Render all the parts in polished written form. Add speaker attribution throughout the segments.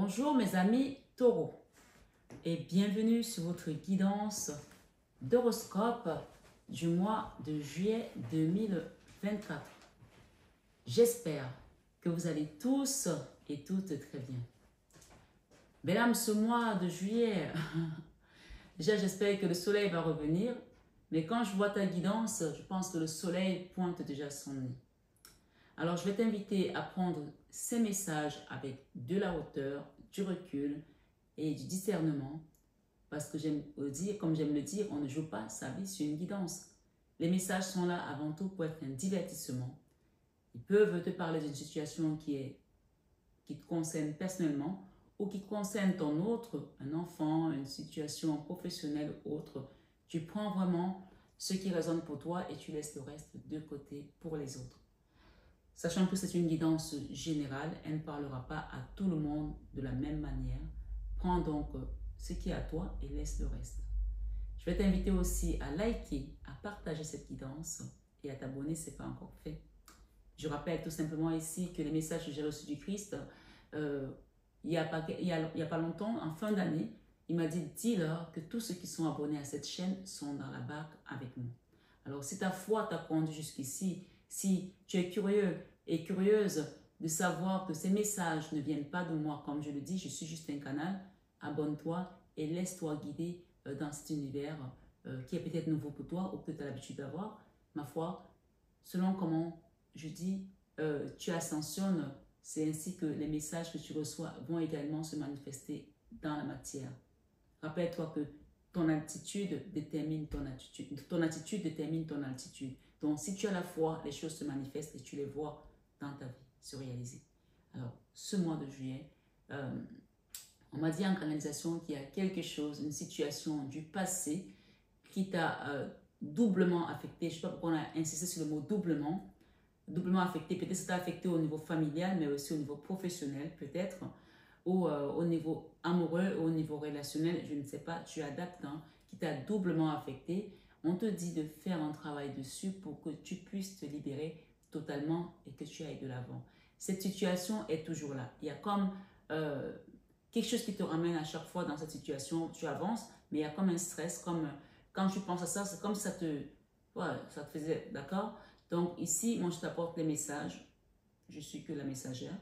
Speaker 1: Bonjour mes amis taureaux et bienvenue sur votre guidance d'horoscope du mois de juillet 2024. J'espère que vous allez tous et toutes très bien. Mesdames, ce mois de juillet, déjà j'espère que le soleil va revenir, mais quand je vois ta guidance, je pense que le soleil pointe déjà son nez. Alors, je vais t'inviter à prendre ces messages avec de la hauteur, du recul et du discernement. Parce que j'aime dire, comme j'aime le dire, on ne joue pas sa vie sur une guidance. Les messages sont là avant tout pour être un divertissement. Ils peuvent te parler d'une situation qui te concerne personnellement ou qui concerne ton autre, un enfant, une situation professionnelle ou autre. Tu prends vraiment ce qui résonne pour toi et tu laisses le reste de côté pour les autres. Sachant que c'est une guidance générale, elle ne parlera pas à tout le monde de la même manière. Prends donc ce qui est à toi et laisse le reste. Je vais t'inviter aussi à liker, à partager cette guidance et à t'abonner si ce n'est pas encore fait. Je rappelle tout simplement ici que les messages que j'ai reçus du Christ, il n'y a pas longtemps, en fin d'année, il m'a dit, dis-leur que tous ceux qui sont abonnés à cette chaîne sont dans la barque avec nous. Alors si ta foi t'a conduit jusqu'ici, si tu es curieux et curieuse de savoir que ces messages ne viennent pas de moi, comme je le dis, je suis juste un canal, abonne-toi et laisse-toi guider dans cet univers qui est peut-être nouveau pour toi ou que tu as l'habitude d'avoir. Ma foi, selon comment je dis, tu ascensionnes, c'est ainsi que les messages que tu reçois vont également se manifester dans la matière. Rappelle-toi que ton attitude détermine ton attitude. Ton attitude détermine ton altitude. Donc, si tu as la foi, les choses se manifestent et tu les vois dans ta vie se réaliser. Alors, ce mois de juillet, on m'a dit en canalisation qu'il y a quelque chose, une situation du passé qui t'a doublement affecté. Je ne sais pas pourquoi on a insisté sur le mot doublement. Doublement affecté, peut-être ça t'a affecté au niveau familial, mais aussi au niveau professionnel, peut-être. Ou au niveau amoureux, ou au niveau relationnel, je ne sais pas, tu adaptes, hein, qui t'a doublement affecté. On te dit de faire un travail dessus pour que tu puisses te libérer totalement et que tu ailles de l'avant. Cette situation est toujours là. Il y a comme quelque chose qui te ramène à chaque fois dans cette situation, tu avances, mais il y a comme un stress, comme quand tu penses à ça, c'est comme ça ça te faisait, d'accord? Donc ici, moi je t'apporte les messages, je suis que la messagère.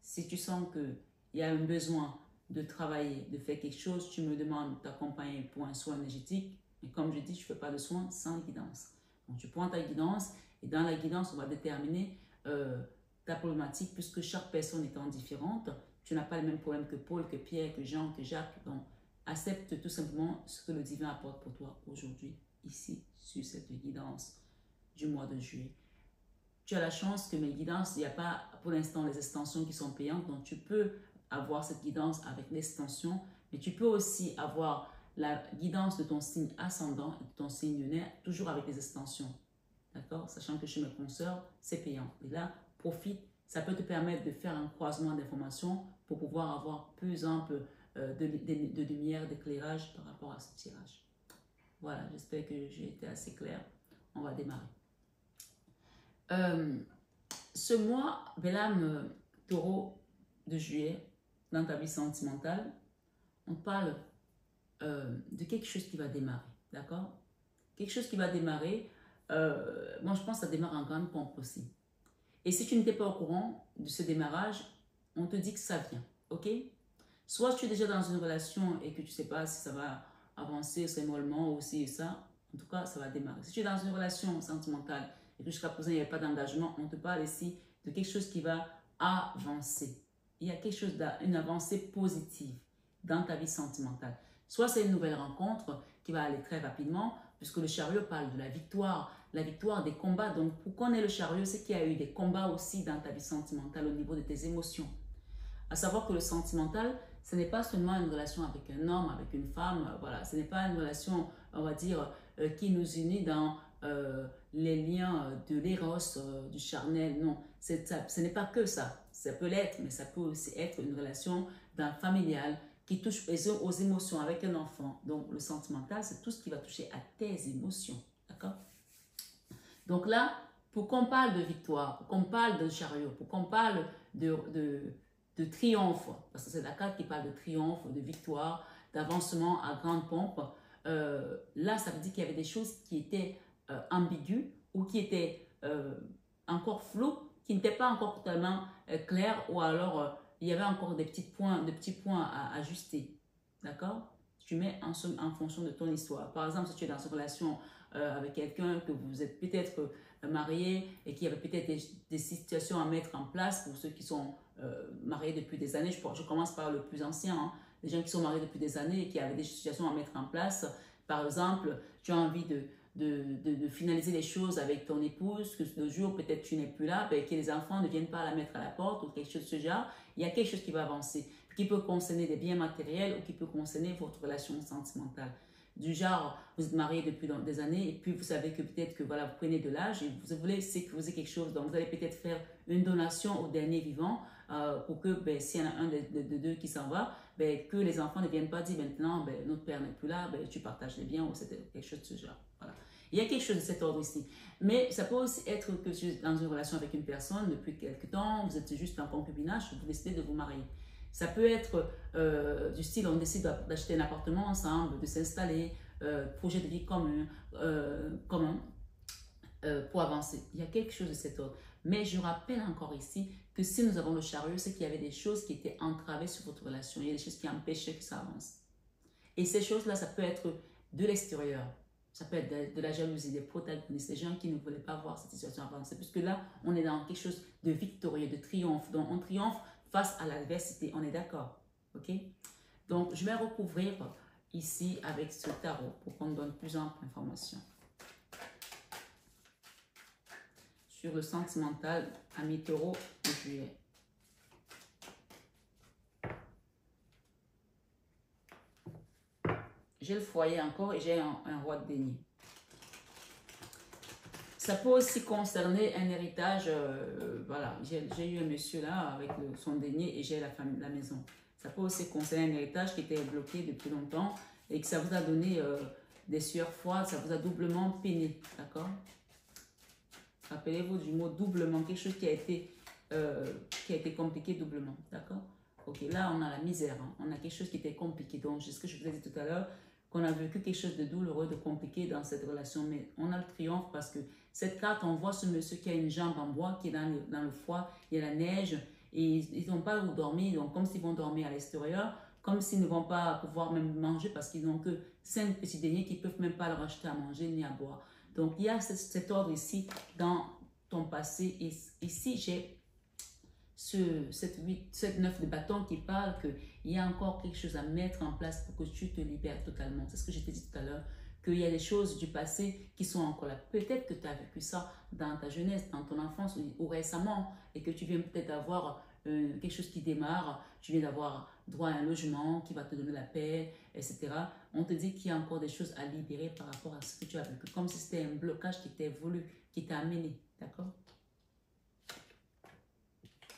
Speaker 1: Si tu sens qu'il y a un besoin de travailler, de faire quelque chose, tu me demandes de t'accompagner pour un soin énergétique. Et comme je dis, je ne fais pas de soin sans guidance. Donc tu prends ta guidance et dans la guidance, on va déterminer ta problématique puisque chaque personne étant différente, tu n'as pas le même problème que Paul, que Pierre, que Jean, que Jacques. Donc accepte tout simplement ce que le divin apporte pour toi aujourd'hui, ici, sur cette guidance du mois de juillet. Tu as la chance que mes guidances, il n'y a pas pour l'instant les extensions qui sont payantes, donc tu peux avoir cette guidance avec l'extension, mais tu peux aussi avoir la guidance de ton signe ascendant et de ton signe lunaire, toujours avec les extensions. D'accord? Sachant que chez mes consoeurs, c'est payant. Et là, profite, ça peut te permettre de faire un croisement d'informations pour pouvoir avoir plus ample de lumière, d'éclairage par rapport à ce tirage. Voilà, j'espère que j'ai été assez claire. On va démarrer. Ce mois, Bélam Taureau de juillet, dans ta vie sentimentale, on parle de quelque chose qui va démarrer, d'accord? Quelque chose qui va démarrer, moi je pense que ça démarre en grande pompe aussi. Et si tu n'étais pas au courant de ce démarrage, on te dit que ça vient, ok? Soit tu es déjà dans une relation et que tu ne sais pas si ça va avancer, c'est mollement ou si ça, en tout cas ça va démarrer. Si tu es dans une relation sentimentale, et que jusqu'à présent, il n'y avait pas d'engagement, on te parle ici de quelque chose qui va avancer. Il y a quelque chose une avancée positive dans ta vie sentimentale. Soit c'est une nouvelle rencontre qui va aller très rapidement, puisque le chariot parle de la victoire des combats. Donc, pour qu'on ait le chariot, c'est qu'il y a eu des combats aussi dans ta vie sentimentale au niveau de tes émotions. À savoir que le sentimental, ce n'est pas seulement une relation avec un homme, avec une femme, voilà. Ce n'est pas une relation, on va dire, qui nous unit dans les liens de l'éros, du charnel, non. Ce n'est pas que ça. Ça peut l'être, mais ça peut aussi être une relation familiale qui touche aux émotions avec un enfant. Donc, le sentimental, c'est tout ce qui va toucher à tes émotions, d'accord? Donc là, pour qu'on parle de victoire, pour qu'on parle de chariot, pour qu'on parle de triomphe, parce que c'est la carte qui parle de triomphe, de victoire, d'avancement à grande pompe. Là, ça veut dire qu'il y avait des choses qui étaient ambiguës ou qui étaient encore floues, qui n'étaient pas encore totalement claires, ou alors il y avait encore des petits points à ajuster. D'accord? Tu mets en fonction de ton histoire. Par exemple, si tu es dans une relation avec quelqu'un, que vous êtes peut-être marié et qu'il y avait peut-être des situations à mettre en place pour ceux qui sont mariés depuis des années. Je commence par le plus ancien, hein, les gens qui sont mariés depuis des années et qui avaient des situations à mettre en place. Par exemple, tu as envie de finaliser les choses avec ton épouse, que le jour peut-être tu n'es plus là, ben, que les enfants ne viennent pas la mettre à la porte ou quelque chose de ce genre. Il y a quelque chose qui va avancer, qui peut concerner des biens matériels ou qui peut concerner votre relation sentimentale. Du genre, vous êtes marié depuis des années et puis vous savez que peut-être que voilà, vous prenez de l'âge et vous voulez sécuriser quelque chose. Donc, vous allez peut-être faire une donation au dernier vivant pour que ben, s'il y en a un de deux qui s'en va, ben, que les enfants ne viennent pas dire maintenant, ben, notre père n'est plus là, ben, tu partages les biens ou c'est quelque chose de ce genre. Voilà. Il y a quelque chose de cet ordre ici. Mais ça peut aussi être que vous êtes dans une relation avec une personne depuis quelque temps, vous êtes juste en concubinage, vous décidez de vous marier. Ça peut être du style, on décide d'acheter un appartement ensemble, de s'installer, projet de vie commun, pour avancer. Il y a quelque chose de cet ordre. Mais je rappelle encore ici que si nous avons le chariot, c'est qu'il y avait des choses qui étaient entravées sur votre relation. Il y a des choses qui empêchaient que ça avance. Et ces choses-là, ça peut être de l'extérieur. Ça peut être de la jalousie, des protagonistes, des gens qui ne voulaient pas voir cette situation avancer. Puisque là, on est dans quelque chose de victorieux, de triomphe. Donc, on triomphe face à l'adversité. On est d'accord? Ok? Donc, je vais recouvrir ici avec ce tarot pour qu'on donne plus ample information sur le sentimental à mi-taureau de juillet. J'ai le foyer encore et j'ai un roi de denier. Ça peut aussi concerner un héritage. Voilà, j'ai eu un monsieur là avec son denier et j'ai la maison. Ça peut aussi concerner un héritage qui était bloqué depuis longtemps et que ça vous a donné des sueurs froides, ça vous a doublement peiné. D'accord? Rappelez-vous du mot doublement, quelque chose qui a été compliqué doublement. D'accord? Ok, là on a la misère, hein. On a quelque chose qui était compliqué. Donc, c'est ce que je vous ai dit tout à l'heure, qu'on a vécu quelque chose de douloureux, de compliqué dans cette relation. Mais on a le triomphe parce que cette carte, on voit ce monsieur qui a une jambe en bois, qui est dans le froid, il y a la neige, et ils n'ont pas où dormir, donc comme s'ils vont dormir à l'extérieur, comme s'ils ne vont pas pouvoir même manger parce qu'ils n'ont que 5 petits deniers qui ne peuvent même pas leur acheter à manger ni à boire. Donc, il y a cet ordre ici dans ton passé. Et ici, j'ai cette 9 de bâton qui parle qu'il y a encore quelque chose à mettre en place pour que tu te libères totalement. C'est ce que je t'ai dit tout à l'heure, qu'il y a des choses du passé qui sont encore là. Peut-être que tu as vécu ça dans ta jeunesse, dans ton enfance ou récemment, et que tu viens peut-être d'avoir quelque chose qui démarre, tu viens d'avoir droit à un logement qui va te donner la paix, etc. On te dit qu'il y a encore des choses à libérer par rapport à ce que tu as vécu, comme si c'était un blocage qui t'est voulu, qui t'a amené, d'accord?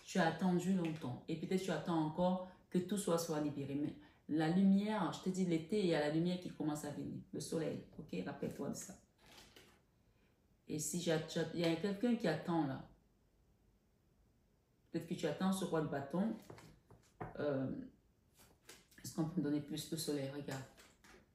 Speaker 1: Tu as attendu longtemps et peut-être tu attends encore que tout soit libéré. Mais la lumière, je te dis l'été, il y a la lumière qui commence à venir, le soleil, ok? Rappelle-toi de ça. Et si il y a quelqu'un qui attend là, peut-être que tu attends ce roi de bâton. Est-ce qu'on peut me donner plus de soleil? Regarde,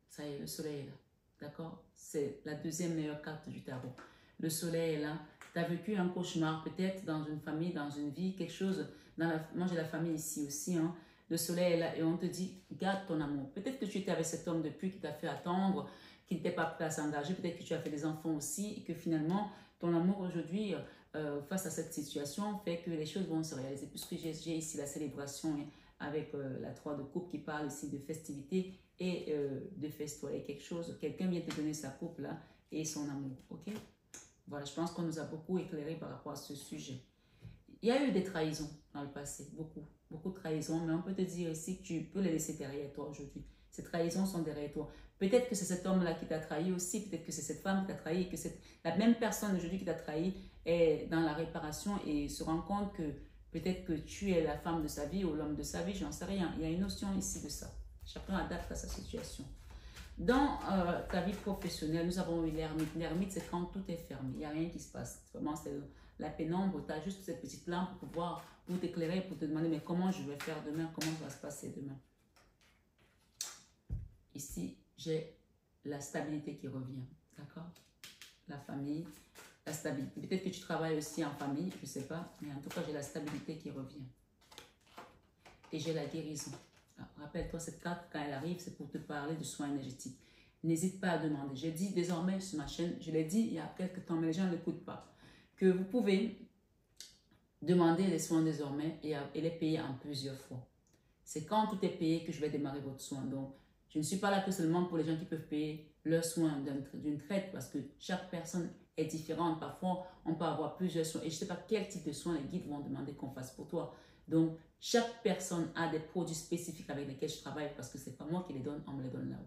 Speaker 1: ça y est, le soleil est là, d'accord? C'est la deuxième meilleure carte du tarot. Le soleil est là. Tu as vécu un cauchemar, peut-être dans une famille, dans une vie, quelque chose. Moi, j'ai la famille ici aussi. Hein. Le soleil est là et on te dit, garde ton amour. Peut-être que tu étais avec cet homme depuis qui t'a fait attendre, qui n'était pas prêt à s'engager. Peut-être que tu as fait des enfants aussi et que finalement, ton amour aujourd'hui, face à cette situation, fait que les choses vont se réaliser. Puisque j'ai ici la célébration avec la 3 de coupe qui parle ici de festivité et de festoyer quelque chose. Quelqu'un vient te donner sa coupe là et son amour. Ok? Voilà, je pense qu'on nous a beaucoup éclairé par rapport à ce sujet. Il y a eu des trahisons dans le passé, beaucoup de trahisons, mais on peut te dire aussi que tu peux les laisser derrière toi aujourd'hui. Ces trahisons sont derrière toi. Peut-être que c'est cet homme-là qui t'a trahi aussi, peut-être que c'est cette femme qui t'a trahi, que c'est la même personne aujourd'hui qui t'a trahi est dans la réparation et se rend compte que peut-être que tu es la femme de sa vie ou l'homme de sa vie, j'en sais rien. Il y a une notion ici de ça. Chacun adapte à sa situation. Dans ta vie professionnelle, nous avons eu l'ermite. L'ermite, c'est quand tout est fermé. Il n'y a rien qui se passe. Vraiment, c'est la pénombre. Tu as juste cette petite lampe pour pouvoir pour t'éclairer, pour te demander, mais comment je vais faire demain, comment ça va se passer demain. Ici, j'ai la stabilité qui revient, d'accord? La famille, la stabilité. Peut-être que tu travailles aussi en famille, je ne sais pas, mais en tout cas, j'ai la stabilité qui revient. Et j'ai la guérison. Rappelle-toi, cette carte, quand elle arrive, c'est pour te parler de soins énergétiques. N'hésite pas à demander. J'ai dit désormais sur ma chaîne, je l'ai dit il y a quelques temps, mais les gens ne l'écoutent pas, que vous pouvez demander les soins désormais et les payer en plusieurs fois. C'est quand tout est payé que je vais démarrer votre soin. Donc, je ne suis pas là que seulement pour les gens qui peuvent payer leurs soins d'une traite, parce que chaque personne est différente. Parfois, on peut avoir plusieurs soins et je ne sais pas quel type de soins les guides vont demander qu'on fasse pour toi. Donc, chaque personne a des produits spécifiques avec lesquels je travaille parce que ce n'est pas moi qui les donne, on me les donne là-haut.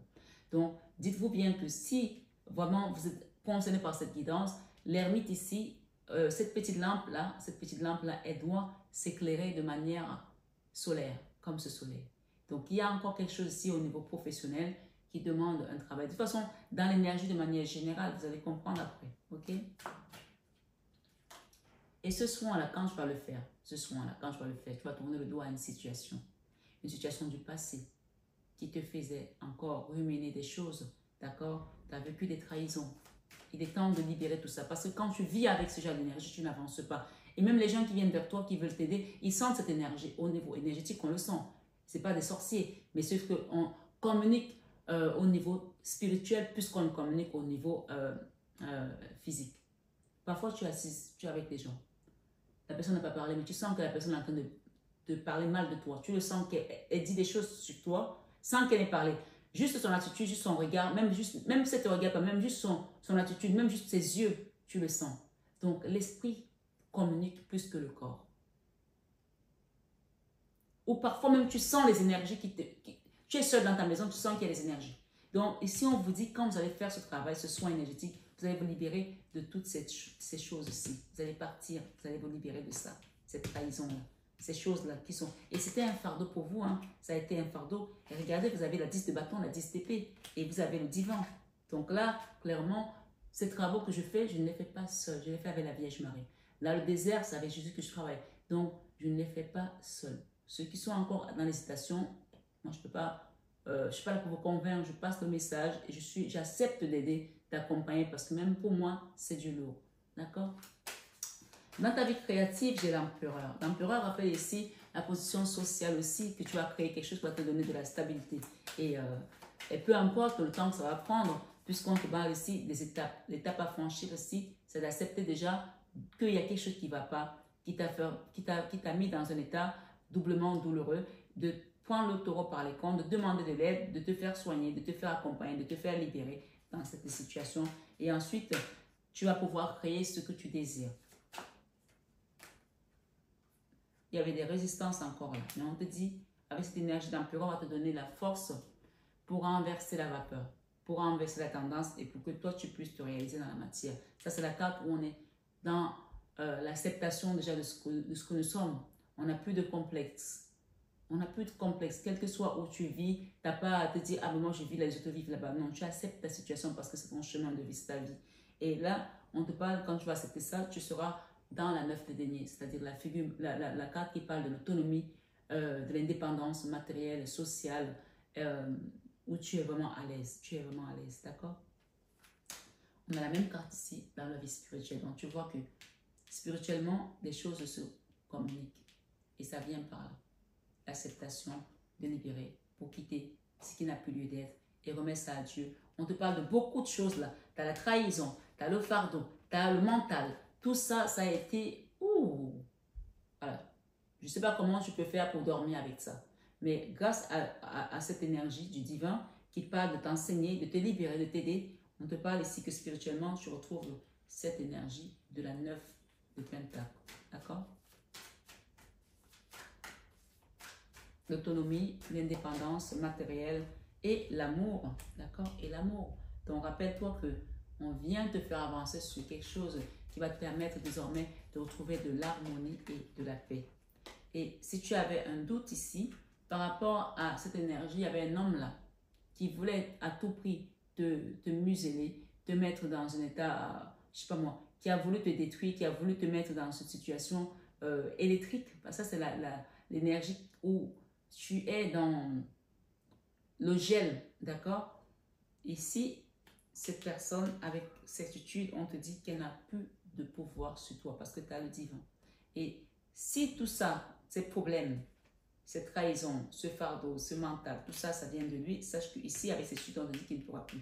Speaker 1: Donc, dites-vous bien que si vraiment vous êtes concerné par cette guidance, l'ermite ici, cette petite lampe-là, elle doit s'éclairer de manière solaire, comme ce soleil. Donc, il y a encore quelque chose ici au niveau professionnel qui demande un travail. De toute façon, dans l'énergie de manière générale, vous allez comprendre après, ok? Et ce soin-là, quand tu vas le faire, tu vas tourner le dos à une situation du passé qui te faisait encore ruminer des choses, d'accord? Tu as vécu des trahisons. Il est temps de libérer tout ça parce que quand tu vis avec ce genre d'énergie, tu n'avances pas. Et même les gens qui viennent vers toi, qui veulent t'aider, ils sentent cette énergie. Au niveau énergétique, on le sent. Ce n'est pas des sorciers, mais c'est qu'on communique au niveau spirituel plus qu'on communique au niveau physique. Parfois, tu es assise, tu es avec des gens. La personne n'a pas parlé, mais tu sens que la personne est en train de parler mal de toi. Tu le sens qu'elle dit des choses sur toi sans qu'elle ait parlé. Juste son attitude, juste son regard, même si elle ne te regarde pas, même juste son attitude, même juste ses yeux, tu le sens. Donc, l'esprit communique plus que le corps. Ou parfois même, tu sens les énergies tu es seul dans ta maison, tu sens qu'il y a des énergies. Donc, ici, on vous dit, quand vous allez faire ce travail, ce soin énergétique, vous allez vous libérer de toutes ces choses-ci. Vous allez partir, vous allez vous libérer de ça, cette trahison-là. Ces choses-là qui sont... Et c'était un fardeau pour vous, hein. Ça a été un fardeau. Et regardez, vous avez la 10 de bâton, la 10 d'épée. Et vous avez le divan. Donc là, clairement, ces travaux que je fais, je ne les fais pas seul. Je les fais avec la Vierge Marie. Là, le désert, c'est avec Jésus que je travaille. Donc, je ne les fais pas seul. Ceux qui sont encore dans l'hésitation, moi, je ne suis pas là pour vous convaincre. Je passe le message et j'accepte d'aider, d'accompagner parce que même pour moi, c'est du lourd. D'accord? Dans ta vie créative, j'ai l'empereur. L'empereur rappelle ici la position sociale aussi, que tu as créé quelque chose qui va te donner de la stabilité. Et peu importe le temps que ça va prendre, puisqu'on te parle ici des étapes. L'étape à franchir ici, c'est d'accepter déjà qu'il y a quelque chose qui ne va pas, qui t'a mis dans un état doublement douloureux, de prendre le taureau par les cornes, de demander de l'aide, de te faire soigner, de te faire accompagner, de te faire libérer dans cette situation. Et ensuite, tu vas pouvoir créer ce que tu désires. Il y avait des résistances encore là. Mais on te dit, avec cette énergie d'empereur, on va te donner la force pour renverser la vapeur, pour renverser la tendance et pour que toi, tu puisses te réaliser dans la matière. Ça, c'est la carte où on est dans l'acceptation déjà de ce que nous sommes. On n'a plus de complexe. On n'a plus de complexe. Quel que soit où tu vis, tu n'as pas à te dire, ah, mais moi, je vis là, les autres vivent là-bas. Non, tu acceptes ta situation parce que c'est ton chemin de vie, c'est ta vie. Et là, on te parle, quand tu vas accepter ça, tu seras dans la 9 de denier, c'est-à-dire la carte qui parle de l'autonomie, de l'indépendance matérielle, sociale, où tu es vraiment à l'aise. Tu es vraiment à l'aise, d'accord? On a la même carte ici dans la vie spirituelle. Donc, tu vois que spirituellement, les choses se communiquent. Et ça vient par là. L'acceptation de libérer pour quitter ce qui n'a plus lieu d'être et remettre ça à Dieu. On te parle de beaucoup de choses là. Tu as la trahison, tu as le fardeau, tu as le mental. Tout ça, ça a été... Voilà. Je ne sais pas comment tu peux faire pour dormir avec ça. Mais grâce à cette énergie du divin qui parle de t'enseigner, de te libérer, de t'aider, on te parle ici que spirituellement, tu retrouves cette énergie de la 9 de Pentacle. D'accord? L'autonomie, l'indépendance matérielle et l'amour. D'accord? Et l'amour. Donc, rappelle-toi que on vient te faire avancer sur quelque chose qui va te permettre désormais de retrouver de l'harmonie et de la paix. Et si tu avais un doute ici, par rapport à cette énergie, il y avait un homme là qui voulait à tout prix te museler, te mettre dans un état, je ne sais pas moi, qui a voulu te détruire, qui a voulu te mettre dans cette situation électrique. Ça, c'est l'énergie où tu es dans le gel, d'accord? Ici, cette personne, avec certitude, on te dit qu'elle n'a plus de pouvoir sur toi parce que tu as le divin. Et si tout ça, ces problèmes, cette trahison, ce fardeau, ce mental, tout ça, ça vient de lui, sache qu'ici, avec certitude, on te dit qu'il ne pourra plus.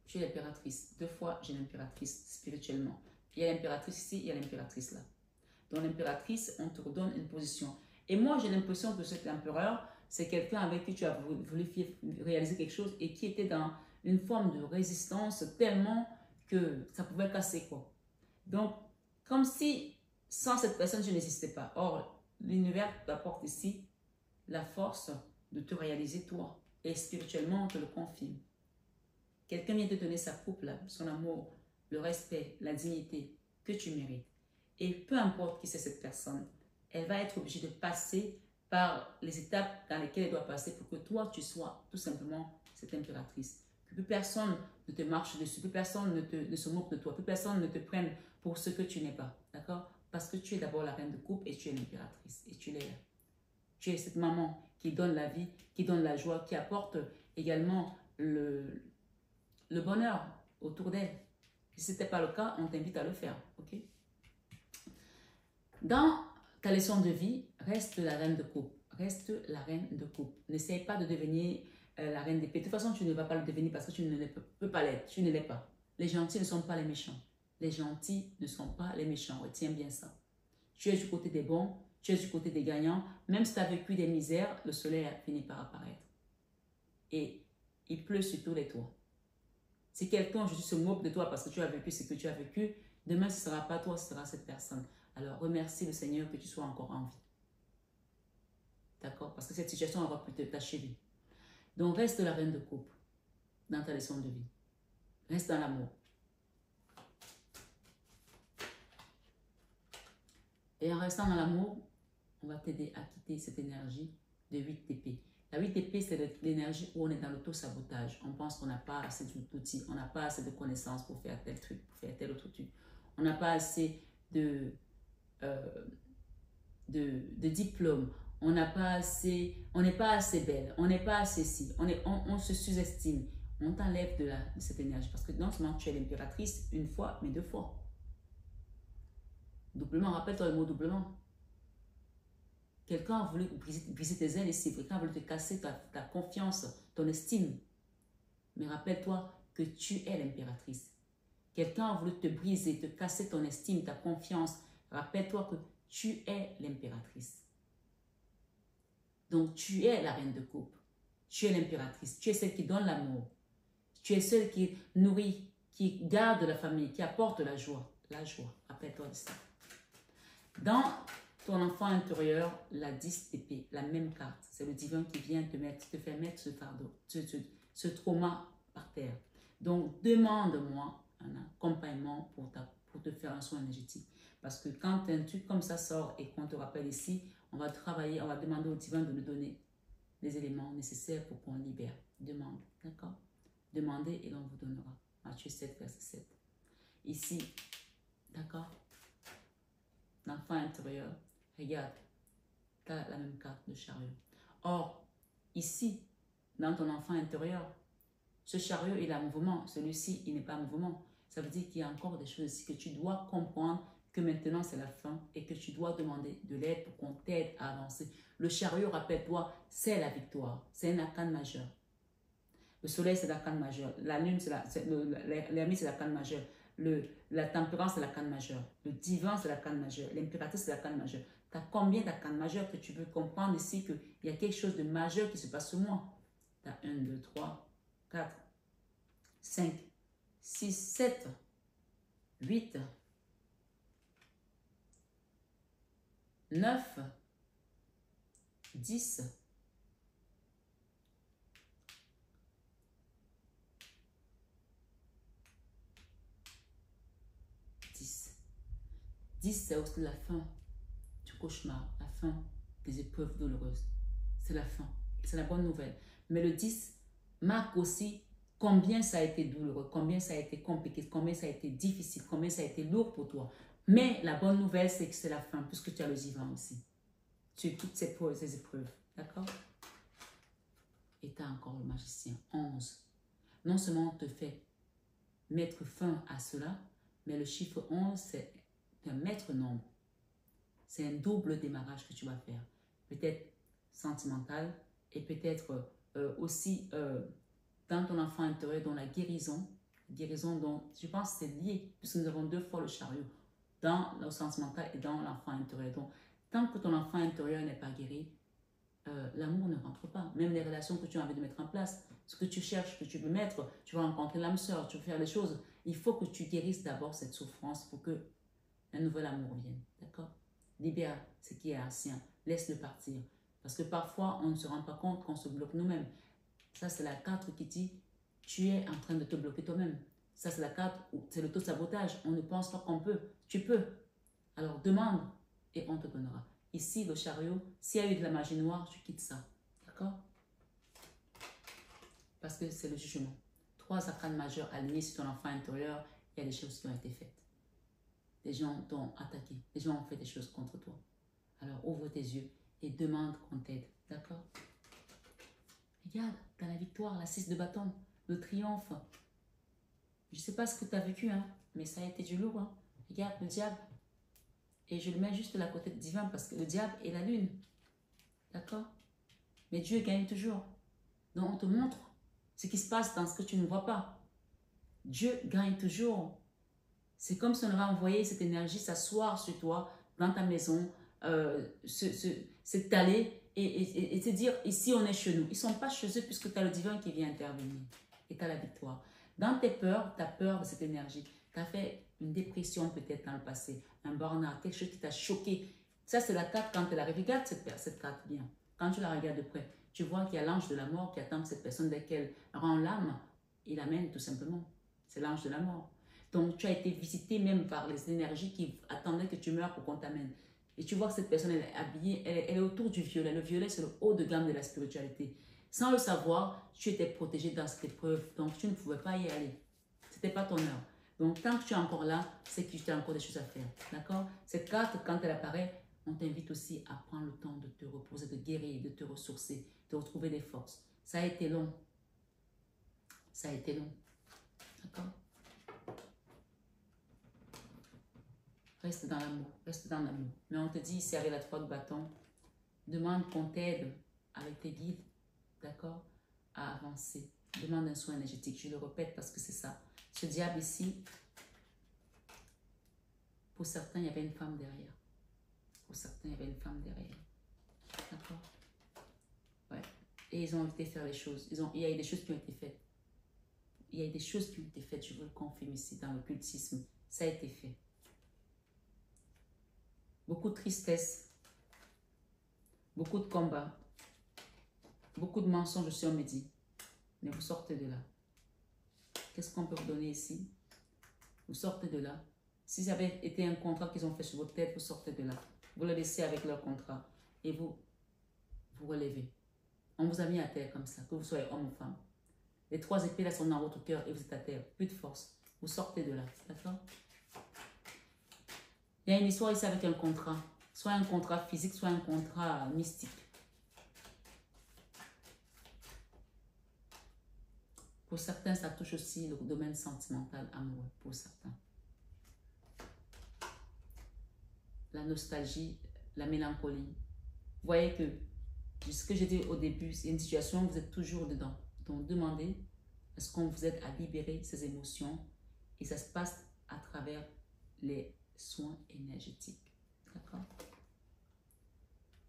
Speaker 1: Tu es l'impératrice. 2 fois, j'ai l'impératrice spirituellement. Il y a l'impératrice ici, il y a l'impératrice là. Dans l'impératrice, on te redonne une position. Et moi, j'ai l'impression que cet empereur, c'est quelqu'un avec qui tu as voulu réaliser quelque chose et qui était dans une forme de résistance tellement que ça pouvait casser, quoi. Donc, comme si sans cette personne, je n'existais pas. Or, l'univers t'apporte ici la force de te réaliser toi. Et spirituellement, on te le confirme. Quelqu'un vient te donner sa coupe, là, son amour, le respect, la dignité que tu mérites. Et peu importe qui c'est cette personne, elle va être obligée de passer par les étapes dans lesquelles elle doit passer pour que toi, tu sois tout simplement cette impératrice. Que plus personne ne te marche dessus, plus personne ne se moque de toi, plus personne ne te prenne pour ce que tu n'es pas. D'accord? Parce que tu es d'abord la reine de coupe et tu es l'impératrice. Et tu l'es là. Tu es cette maman qui donne la vie, qui donne la joie, qui apporte également le bonheur autour d'elle. Si ce n'était pas le cas, on t'invite à le faire. Ok? Dans ta leçon de vie, reste la reine de coupe. Reste la reine de coupe. N'essaye pas de devenir la reine d'épée. De toute façon, tu ne vas pas le devenir parce que tu ne peux pas l'être. Tu ne l'es pas. Les gentils ne sont pas les méchants. Les gentils ne sont pas les méchants. Retiens bien ça. Tu es du côté des bons, tu es du côté des gagnants. Même si tu as vécu des misères, le soleil a fini par apparaître. Et il pleut sur tous les toits. Si quelqu'un aujourd'hui se moque de toi parce que tu as vécu ce que tu as vécu, demain ce ne sera pas toi, ce sera cette personne. Alors remercie le Seigneur que tu sois encore en vie. D'accord? Parce que cette situation aura pu t'achever. Donc reste la reine de coupe dans ta leçon de vie. Reste dans l'amour. Et en restant dans l'amour, on va t'aider à quitter cette énergie de 8 d'épée. La 8 d'épée, c'est l'énergie où on est dans l'auto-sabotage. On pense qu'on n'a pas assez d'outils, on n'a pas assez de connaissances pour faire tel truc, pour faire tel autre truc. On n'a pas assez de diplômes. On n'a pas assez, on n'est pas assez belle, on n'est pas assez si, on se sous-estime. On t'enlève de cette énergie parce que non seulement tu es l'impératrice une fois, mais 2 fois. Doublement, rappelle-toi le mot doublement. Quelqu'un a voulu briser tes ailes ici, quelqu'un a voulu te casser ta confiance, ton estime. Mais rappelle-toi que tu es l'impératrice. Quelqu'un a voulu te briser, te casser ton estime, ta confiance. Rappelle-toi que tu es l'impératrice. Donc tu es la reine de coupe. Tu es l'impératrice. Tu es celle qui donne l'amour. Tu es celle qui nourrit, qui garde la famille, qui apporte la joie. La joie, rappelle-toi de ça. Dans ton enfant intérieur, la 10 d'épée, la même carte. C'est le divin qui vient te faire mettre ce fardeau, ce trauma par terre. Donc, demande-moi un accompagnement pour te faire un soin énergétique. Parce que quand un truc comme ça sort et qu'on te rappelle ici, on va travailler, on va demander au divin de nous donner les éléments nécessaires pour qu'on libère. Demande, d'accord? Demandez et l'on vous donnera. Matthieu 7, verset 7. Ici, d'accord? L'enfant intérieur, regarde, tu as la même carte de chariot. Or, ici, dans ton enfant intérieur, ce chariot, il a mouvement. Celui-ci, il n'est pas en mouvement. Ça veut dire qu'il y a encore des choses que tu dois comprendre, que maintenant c'est la fin et que tu dois demander de l'aide pour qu'on t'aide à avancer. Le chariot, rappelle-toi, c'est la victoire. C'est un arcane majeur. Le soleil, c'est l'arcane majeur. La lune, l'hermine, c'est l'arcane majeur. La tempérance, c'est l'arcane majeur. Le divin, c'est l'arcane majeur. L'impératrice, c'est l'arcane majeur. Tu as combien d'arcanes majeurs que tu veux comprendre ici qu'il y a quelque chose de majeur qui se passe sur moi? Tu as 1, 2, 3, 4, 5, 6, 7, 8, 9, 10, 10, c'est aussi la fin du cauchemar, la fin des épreuves douloureuses. C'est la fin. C'est la bonne nouvelle. Mais le 10 marque aussi combien ça a été douloureux, combien ça a été compliqué, combien ça a été difficile, combien ça a été lourd pour toi. Mais la bonne nouvelle, c'est que c'est la fin, puisque tu as le divan aussi. Tu as toutes ces épreuves. D'accord? Et tu as encore le magicien. 11. Non seulement on te fait mettre fin à cela, mais le chiffre 11, c'est un maître nombre. C'est un double démarrage que tu vas faire. Peut-être sentimental et peut-être aussi dans ton enfant intérieur, dans la guérison. Guérison dont je pense que c'est lié, puisque nous avons 2 fois le chariot, dans le sentimental et dans l'enfant intérieur. Donc, tant que ton enfant intérieur n'est pas guéri, l'amour ne rentre pas. Même les relations que tu as envie de mettre en place, ce que tu cherches, que tu veux mettre, tu vas rencontrer l'âme sœur, tu veux faire les choses. Il faut que tu guérisses d'abord cette souffrance pour que un nouvel amour vienne. D'accord? Libère ce qui est ancien. Laisse-le partir. Parce que parfois, on ne se rend pas compte qu'on se bloque nous-mêmes. Ça, c'est la carte qui dit, tu es en train de te bloquer toi-même. Ça, c'est la carte, c'est l'auto-sabotage. On ne pense pas qu'on peut. Tu peux. Alors, demande et on te donnera. Ici, le chariot, s'il y a eu de la magie noire, tu quittes ça. D'accord? Parce que c'est le jugement. 3 arcanes majeurs alignés sur ton enfant intérieur, il y a des choses qui ont été faites. Des gens t'ont attaqué. Des gens ont fait des choses contre toi. Alors, ouvre tes yeux et demande qu'on t'aide. D'accord? Regarde, tu as la victoire, la 6 de bâton, le triomphe. Je ne sais pas ce que tu as vécu, hein, mais ça a été du lourd. Hein. Regarde, le diable. Et je le mets juste de la côté divin parce que le diable est la lune. D'accord? Mais Dieu gagne toujours. Donc, on te montre ce qui se passe dans ce que tu ne vois pas. Dieu gagne toujours. C'est comme si on avait envoyé cette énergie s'asseoir sur toi, dans ta maison, s'étaler et te dire, ici on est chez nous. Ils ne sont pas chez eux puisque tu as le divin qui vient intervenir et tu as la victoire. Dans tes peurs, tu as peur de cette énergie. Tu as fait une dépression peut-être dans le passé, un burn-out, quelque chose qui t'a choqué. Ça, c'est la carte quand elle arrive. Regarde cette carte bien. Quand tu la regardes de près, tu vois qu'il y a l'ange de la mort qui attend cette personne dès qu'elle rend l'âme. Il l'amène tout simplement. C'est l'ange de la mort. Donc, tu as été visité même par les énergies qui attendaient que tu meurs pour qu'on t'amène. Et tu vois que cette personne, elle est habillée, elle est autour du violet. Le violet, c'est le haut de gamme de la spiritualité. Sans le savoir, tu étais protégé dans cette épreuve. Donc, tu ne pouvais pas y aller. Ce n'était pas ton heure. Donc, tant que tu es encore là, c'est que tu as encore des choses à faire. D'accord? Cette carte, quand elle apparaît, on t'invite aussi à prendre le temps de te reposer, de guérir, de te ressourcer, de retrouver des forces. Ça a été long. Ça a été long. D'accord? Reste dans l'amour, reste dans l'amour. Mais on te dit, ici avec la 3 de bâton, demande qu'on t'aide avec tes guides, d'accord, à avancer. Demande un soin énergétique. Je le répète parce que c'est ça. Ce diable ici, pour certains, il y avait une femme derrière. Pour certains, il y avait une femme derrière. D'accord? Ouais. Et ils ont été faire les choses. Il y a eu des choses qui ont été faites. Il y a eu des choses qui ont été faites, je veux le confirmer ici, dans l'occultisme. Ça a été fait. Beaucoup de tristesse, beaucoup de combats, beaucoup de mensonges sur midi. Mais vous sortez de là. Qu'est-ce qu'on peut vous donner ici? Vous sortez de là. Si ça avait été un contrat qu'ils ont fait sur votre tête, vous sortez de là. Vous le laissez avec leur contrat et vous relevez. On vous a mis à terre comme ça, que vous soyez homme ou femme. Les 3 épées là sont dans votre cœur et vous êtes à terre. Plus de force. Vous sortez de là. D'accord? Il y a une histoire ici avec un contrat. Soit un contrat physique, soit un contrat mystique. Pour certains, ça touche aussi le domaine sentimental, amoureux. Pour certains. La nostalgie, la mélancolie. Vous voyez que ce que j'ai dit au début, c'est une situation où vous êtes toujours dedans. Donc, demandez est-ce qu'on vous aide à libérer ces émotions et ça se passe à travers les soins énergétiques. D'accord?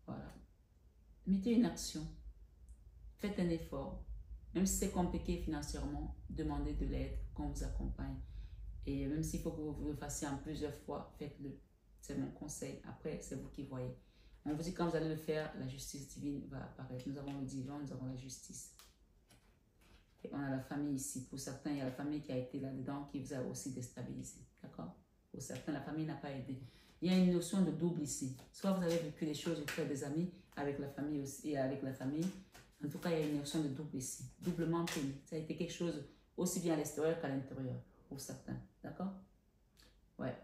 Speaker 1: Voilà. Mettez une action. Faites un effort. Même si c'est compliqué financièrement, demandez de l'aide, qu'on vous accompagne. Et même s'il faut que vous le fassiez en plusieurs fois, faites-le. C'est mon conseil. Après, c'est vous qui voyez. On vous dit quand vous allez le faire, la justice divine va apparaître. Nous avons le divin, nous avons la justice. Et on a la famille ici. Pour certains, il y a la famille qui a été là-dedans qui vous a aussi déstabilisé. D'accord? Pour certains, la famille n'a pas aidé. Il y a une notion de double ici. Soit vous avez vécu des choses, vous faites des amis avec la famille aussi, et avec la famille. En tout cas, il y a une notion de double ici. Doublement payé. Ça a été quelque chose aussi bien à l'extérieur qu'à l'intérieur, pour certains. D'accord? Ouais.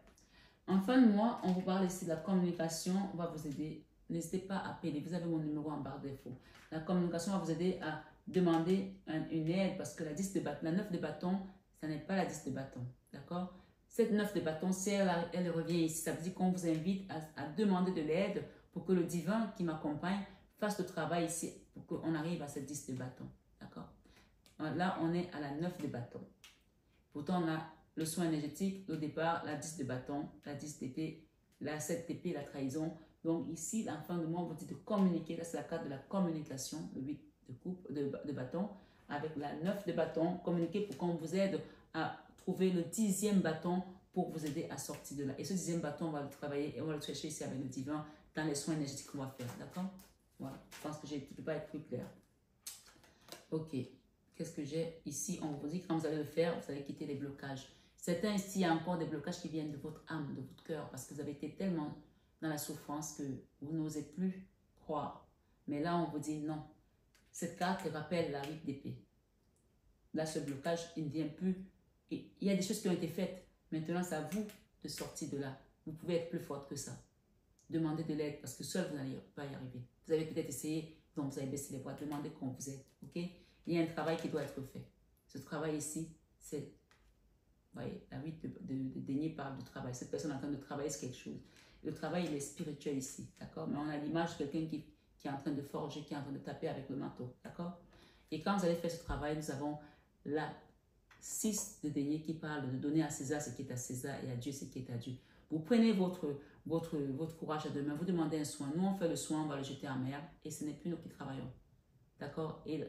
Speaker 1: En fin de mois, on vous parle ici de la communication, on va vous aider. N'hésitez pas à appeler, vous avez mon numéro en barre d'infos. La communication va vous aider à demander une aide parce que la 10 de bâton, la 9 de bâton, ça n'est pas la 10 de bâton, d'accord? Cette 9 de bâton, si elle revient ici, ça veut dire qu'on vous invite à demander de l'aide pour que le divin qui m'accompagne fasse le travail ici pour qu'on arrive à cette 10 de bâton, d'accord? Là, on est à la 9 de bâton. Pourtant, on a le soin énergétique, au départ, la 10 de bâton, la 10 d'épée, la 7 d'épée, la trahison. Donc ici, en fin de mois, on vous dit de communiquer. Là, c'est la carte de la communication, le 8 de bâton, avec la 9 de bâton. Communiquer pour qu'on vous aide à trouver le 10e bâton pour vous aider à sortir de là. Et ce 10e bâton, on va le travailler et on va le chercher ici avec le divin dans les soins énergétiques qu'on va faire. D'accord? Voilà. Je pense que je ne peux pas être plus clair. Ok. Qu'est-ce que j'ai ici? On vous dit que quand vous allez le faire, vous allez quitter les blocages. Certains ici, il y a encore des blocages qui viennent de votre âme, de votre cœur, parce que vous avez été tellement dans la souffrance que vous n'osez plus croire. Mais là, on vous dit non. Cette carte rappelle la 8 d'épée. Là, ce blocage, il ne vient plus. Et il y a des choses qui ont été faites. Maintenant, c'est à vous de sortir de là. Vous pouvez être plus forte que ça. Demandez de l'aide parce que seul, vous n'allez pas y arriver. Vous avez peut-être essayé, donc vous avez baissé les bras. Demandez qu'on vous aide. Ok? Il y a un travail qui doit être fait. Ce travail ici, c'est, voyez, la 8 de denier parle de travail. Cette personne est en train de travailler sur quelque chose. Le travail, il est spirituel ici, d'accord? Mais on a l'image de quelqu'un qui est en train de forger, qui est en train de taper avec le marteau, d'accord? Et quand vous allez faire ce travail, nous avons la 6 de denier qui parle de donner à César ce qui est à César et à Dieu ce qui est à Dieu. Vous prenez votre courage à deux mains, vous demandez un soin. Nous, on fait le soin, on va le jeter en mer et ce n'est plus nous qui travaillons, d'accord? Et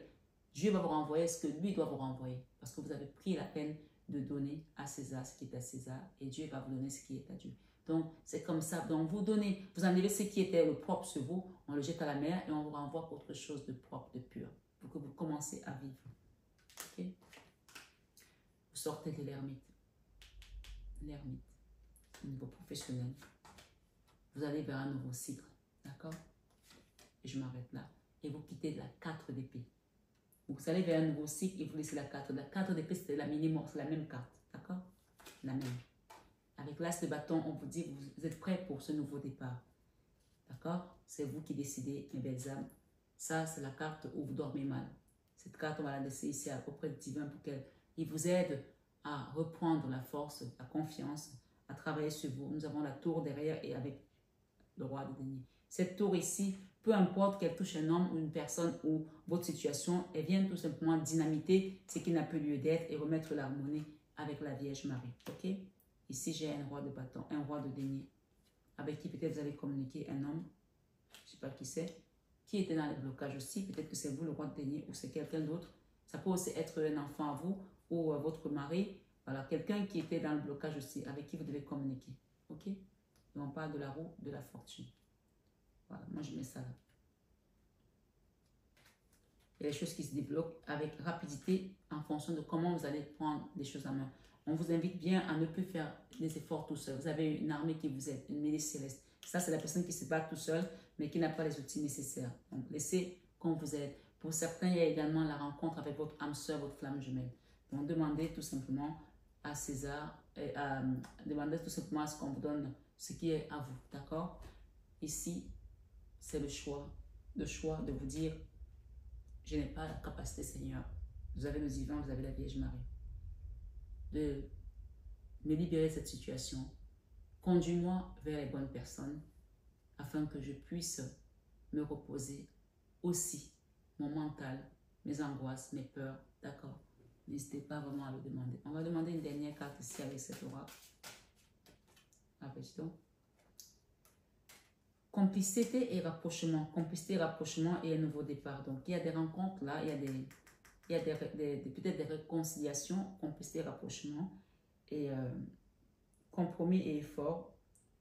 Speaker 1: Dieu va vous renvoyer ce que lui doit vous renvoyer parce que vous avez pris la peine de donner à César ce qui est à César et Dieu va vous donner ce qui est à Dieu. Donc, c'est comme ça. Donc, vous donnez, vous enlevez ce qui était le propre sur vous, on le jette à la mer et on vous renvoie autre chose de propre, de pur pour que vous commencez à vivre. Ok? Vous sortez de l'ermite. L'ermite, au niveau professionnel. Vous allez vers un nouveau cycle. D'accord? Et je m'arrête là. Et vous quittez la 4 d'épée. Vous allez vers un nouveau cycle et vous laissez la 4. La 4 d'épée, c'est la minimum, c'est la même carte. D'accord? La même. Avec l'as de bâton, on vous dit vous êtes prêts pour ce nouveau départ. D'accord? C'est vous qui décidez, mes belles âmes. Ça, c'est la carte où vous dormez mal. Cette carte, on va la laisser ici auprès du divin pour qu'il vous aide à reprendre la force, la confiance, à travailler sur vous. Nous avons la tour derrière et avec le roi de denier. Cette tour ici, peu importe qu'elle touche un homme ou une personne ou votre situation, elle vient tout simplement dynamiter ce qui n'a plus lieu d'être et remettre l'harmonie avec la Vierge Marie. Ok? Ici, j'ai un roi de bâton, un roi de denier, avec qui peut-être vous allez communiquer, un homme, je ne sais pas qui c'est, qui était dans les blocages aussi. Peut-être que c'est vous le roi de denier ou c'est quelqu'un d'autre. Ça peut aussi être un enfant à vous ou votre mari. Voilà, quelqu'un qui était dans le blocage aussi, avec qui vous devez communiquer. Ok? Et on parle de la roue de la fortune. Voilà, moi je mets ça là. Il y a des choses qui se débloquent avec rapidité en fonction de comment vous allez prendre les choses en main. On vous invite bien à ne plus faire des efforts tout seul. Vous avez une armée qui vous aide, une milice céleste. Ça, c'est la personne qui se bat tout seul, mais qui n'a pas les outils nécessaires. Donc, laissez qu'on vous aide. Pour certains, il y a également la rencontre avec votre âme sœur, votre flamme jumelle. Donc, demandez tout simplement à César, demandez tout simplement à ce qu'on vous donne ce qui est à vous. D'accord? Ici, c'est le choix de vous dire, je n'ai pas la capacité, Seigneur. Vous avez le divin, vous avez la Vierge Marie. De me libérer de cette situation. Conduis-moi vers les bonnes personnes afin que je puisse me reposer aussi mon mental, mes angoisses, mes peurs. D'accord? N'hésitez pas vraiment à le demander. On va demander une dernière carte ici avec cet oracle. Rappelle-toi. Complicité et rapprochement. Complicité et rapprochement et un nouveau départ. Donc, il y a des rencontres là, il y a peut-être des réconciliations, complicité et rapprochement. Et compromis et effort,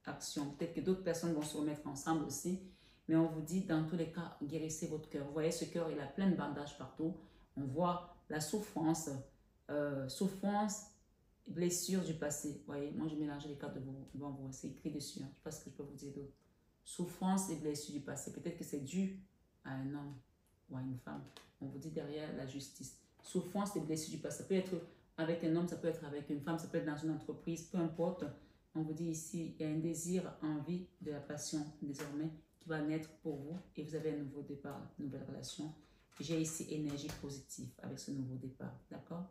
Speaker 1: action. Peut-être que d'autres personnes vont se remettre ensemble aussi. Mais on vous dit, dans tous les cas, guérissez votre cœur. Vous voyez, ce cœur, il a plein de bandages partout. On voit la souffrance, blessure du passé. Vous voyez, moi, je mélange les cartes devant vous. C'est écrit dessus. Hein. Je ne sais pas ce que je peux vous dire d'autre. Souffrance et blessure du passé. Peut-être que c'est dû à un homme ou à une femme. On vous dit derrière la justice. Souffrance et blessure du passé. Ça peut être avec un homme, ça peut être avec une femme, ça peut être dans une entreprise, peu importe. on vous dit ici, il y a un désir, envie de la passion désormais qui va naître pour vous et vous avez un nouveau départ, une nouvelle relation. J'ai ici énergie positive avec ce nouveau départ, d'accord?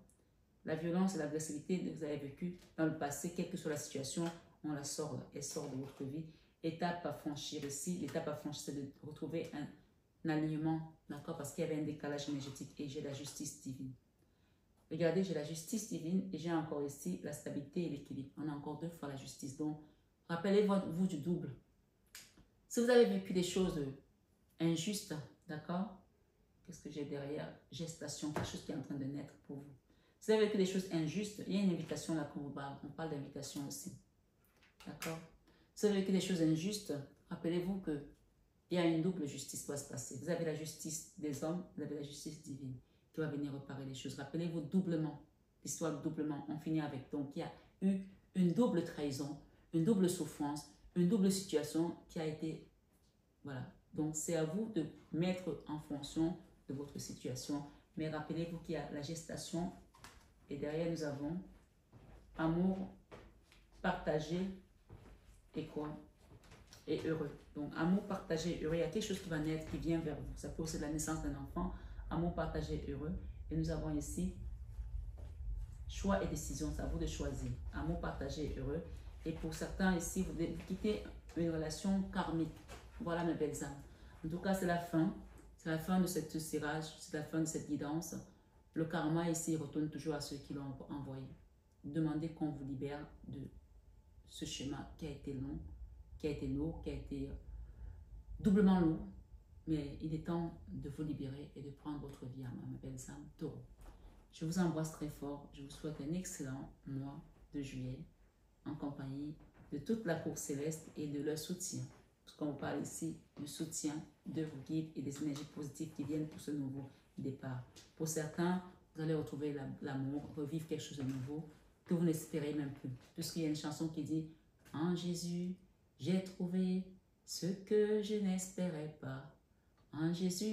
Speaker 1: La violence et l'agressivité que vous avez vécu dans le passé, quelle que soit la situation, on la sort, elle sort de votre vie. Étape à franchir ici, l'étape à franchir, c'est de retrouver un alignement, d'accord? Parce qu'il y avait un décalage énergétique et j'ai la justice divine. Regardez, j'ai la justice divine et j'ai encore ici la stabilité et l'équilibre. On a encore deux fois la justice. Donc, rappelez-vous du double. Si vous avez vécu des choses injustes, d'accord? Qu'est-ce que j'ai derrière? Gestation, quelque chose qui est en train de naître pour vous. Si vous avez vécu des choses injustes, il y a une invitation là qu'on vous parle. On parle d'invitation aussi. D'accord? Si vous avez vécu des choses injustes, rappelez-vous qu'il y a une double justice qui va se passer. Vous avez la justice des hommes, vous avez la justice divine qui va venir réparer les choses. Rappelez-vous doublement, l'histoire doublement, on finit avec. Donc, il y a eu une double trahison, une double souffrance, une double situation qui a été... Voilà. Donc, c'est à vous de mettre en fonction de votre situation. Mais rappelez-vous qu'il y a la gestation et derrière, nous avons amour, partagé et quoi? Et heureux. Donc, amour partagé, heureux, il y a quelque chose qui va naître, qui vient vers vous. Ça peut aussi être la naissance d'un enfant. Amour partagé, heureux. Et nous avons ici choix et décision. C'est à vous de choisir. Amour partagé, heureux. Et pour certains ici, vous quittez une relation karmique. Voilà mes belles âmes. En tout cas, c'est la fin. C'est la fin de cette tirage. C'est la fin de cette guidance. Le karma ici retourne toujours à ceux qui l'ont envoyé. Demandez qu'on vous libère de ce schéma qui a été long, qui a été lourd, qui a été doublement lourd. Mais il est temps de vous libérer et de prendre votre vie à main, mes belles âmes taureaux. Je vous embrasse très fort. Je vous souhaite un excellent mois de juillet en compagnie de toute la cour céleste et de leur soutien. Parce qu'on vous parle ici du soutien de vos guides et des énergies positives qui viennent pour ce nouveau départ. Pour certains, vous allez retrouver l'amour, revivre quelque chose de nouveau que vous n'espérez même plus. Puisqu'il y a une chanson qui dit « En Jésus, j'ai trouvé ce que je n'espérais pas. En Jésus,